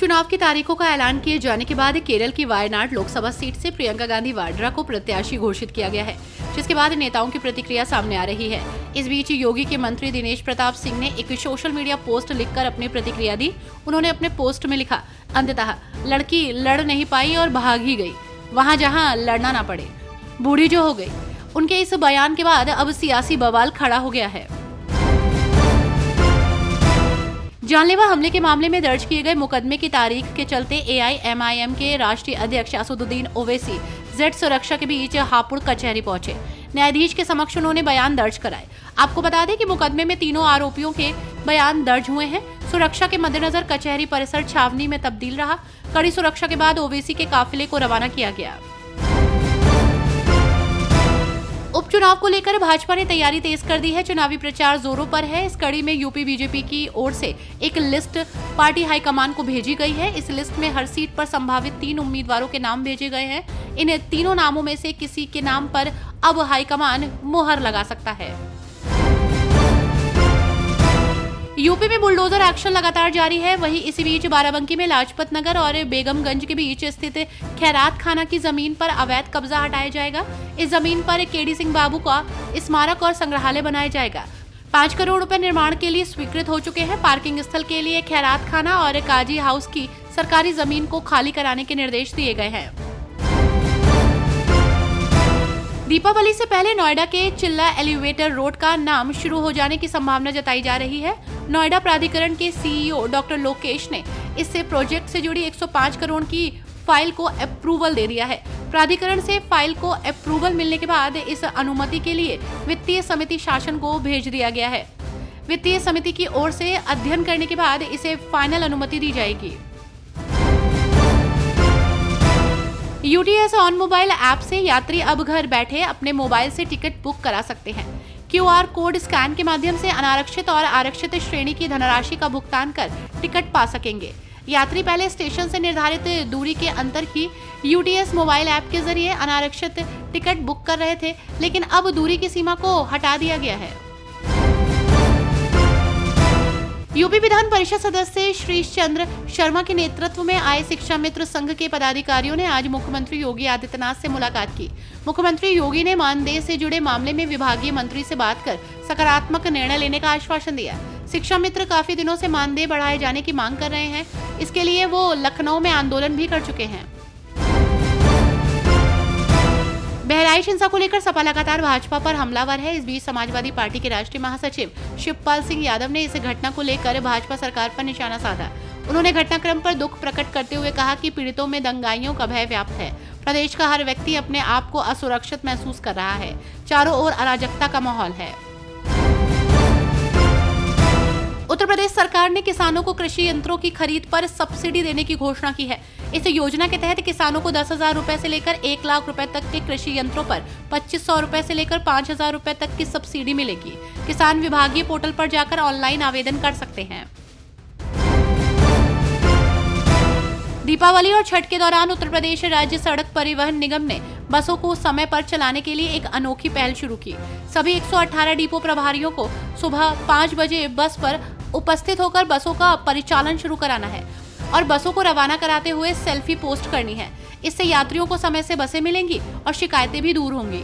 उपचुनाव की तारीखों का ऐलान किए जाने के बाद केरल की वायनाड लोकसभा सीट से प्रियंका गांधी वाड्रा को प्रत्याशी घोषित किया गया है, जिसके बाद नेताओं की प्रतिक्रिया सामने आ रही है। इस बीच योगी के मंत्री दिनेश प्रताप सिंह ने एक सोशल मीडिया पोस्ट लिखकर अपनी प्रतिक्रिया दी। उन्होंने अपने पोस्ट में लिखा, अंततः लड़की लड़ नहीं पाई और भाग ही गई, वहां जहां लड़ना ना पड़े, बूढ़ी जो हो गई। उनके इस बयान के बाद अब सियासी बवाल खड़ा हो गया है। जानलेवा हमले के मामले में दर्ज किए गए मुकदमे की तारीख के चलते AIMIM के राष्ट्रीय अध्यक्ष असदुद्दीन ओवैसी जेड सुरक्षा के बीच हापुड़ कचहरी पहुंचे। न्यायाधीश के समक्ष उन्होंने बयान दर्ज कराए। आपको बता दें कि मुकदमे में तीनों आरोपियों के बयान दर्ज हुए हैं। सुरक्षा के मद्देनजर कचहरी परिसर छावनी में तब्दील रहा। कड़ी सुरक्षा के बाद ओवैसी के काफिले को रवाना किया गया। उपचुनाव को लेकर भाजपा ने तैयारी तेज कर दी है। चुनावी प्रचार जोरों पर है। इस कड़ी में यूपी बीजेपी की ओर से एक लिस्ट पार्टी हाईकमान को भेजी गई है। इस लिस्ट में हर सीट पर संभावित 3 उम्मीदवारों के नाम भेजे गए हैं। इन तीनों नामों में से किसी के नाम पर अब हाईकमान मुहर लगा सकता है। यूपी में बुलडोजर एक्शन लगातार जारी है। वहीं इसी बीच बाराबंकी में लाजपत नगर और बेगमगंज के बीच स्थित खैरात खाना की जमीन पर अवैध कब्जा हटाया जाएगा। इस जमीन पर केडी सिंह बाबू का स्मारक और संग्रहालय बनाया जाएगा। 5 करोड़ रुपए निर्माण के लिए स्वीकृत हो चुके हैं। पार्किंग स्थल के लिए खैरात खाना और काजी हाउस की सरकारी जमीन को खाली कराने के निर्देश दिए गए हैं। दीपावली से पहले नोएडा के चिल्ला एलिवेटर रोड का नाम शुरू हो जाने की संभावना जताई जा रही है। नोएडा प्राधिकरण के CEO डॉक्टर लोकेश ने इससे प्रोजेक्ट से जुड़ी 105 करोड़ की फाइल को अप्रूवल दे दिया है। प्राधिकरण से फाइल को अप्रूवल मिलने के बाद इस अनुमति के लिए वित्तीय समिति शासन को भेज दिया गया है। वित्तीय समिति की ओर से अध्ययन करने के बाद इसे फाइनल अनुमति दी जाएगी। UTS ऑन मोबाइल ऐप से यात्री अब घर बैठे अपने मोबाइल से टिकट बुक करा सकते हैं। QR कोड स्कैन के माध्यम से अनारक्षित और आरक्षित श्रेणी की धनराशि का भुगतान कर टिकट पा सकेंगे। यात्री पहले स्टेशन से निर्धारित दूरी के अंतर की UTS मोबाइल ऐप के जरिए अनारक्षित टिकट बुक कर रहे थे, लेकिन अब दूरी की सीमा को हटा दिया गया है। यूपी विधान परिषद सदस्य श्रीश चंद्र शर्मा के नेतृत्व में आए शिक्षा मित्र संघ के पदाधिकारियों ने आज मुख्यमंत्री योगी आदित्यनाथ से मुलाकात की। मुख्यमंत्री योगी ने मानदेय से जुड़े मामले में विभागीय मंत्री से बात कर सकारात्मक निर्णय लेने का आश्वासन दिया। शिक्षा मित्र काफी दिनों से मानदेय बढ़ाए जाने की मांग कर रहे हैं। इसके लिए वो लखनऊ में आंदोलन भी कर चुके हैं। बहराइच हिंसा को लेकर सपा लगातार भाजपा पर हमलावर है। इस बीच समाजवादी पार्टी के राष्ट्रीय महासचिव शिवपाल सिंह यादव ने इस घटना को लेकर भाजपा सरकार पर निशाना साधा। उन्होंने घटनाक्रम पर दुख प्रकट करते हुए कहा कि पीड़ितों में दंगाइयों का भय व्याप्त है। प्रदेश का हर व्यक्ति अपने आप को असुरक्षित महसूस कर रहा है। चारों ओर अराजकता का माहौल है। उत्तर प्रदेश सरकार ने किसानों को कृषि यंत्रों की खरीद पर सब्सिडी देने की घोषणा की है। इस योजना के तहत किसानों को 10,000 रुपए से लेकर 1 लाख रुपए तक के कृषि यंत्रों पर 2,500 रुपए से लेकर 5,000 रुपए तक की सब्सिडी मिलेगी। किसान विभागीय पोर्टल पर जाकर ऑनलाइन आवेदन कर सकते हैं। दीपावली और छठ के दौरान उत्तर प्रदेश राज्य सड़क परिवहन निगम ने बसों को समय पर चलाने के लिए एक अनोखी पहल शुरू की। सभी 118 डिपो प्रभारियों को सुबह 5 बजे बस पर उपस्थित होकर बसों का परिचालन शुरू कराना है और बसों को रवाना कराते हुए सेल्फी पोस्ट करनी है। इससे यात्रियों को समय से बसें मिलेंगी और शिकायतें भी दूर होंगी।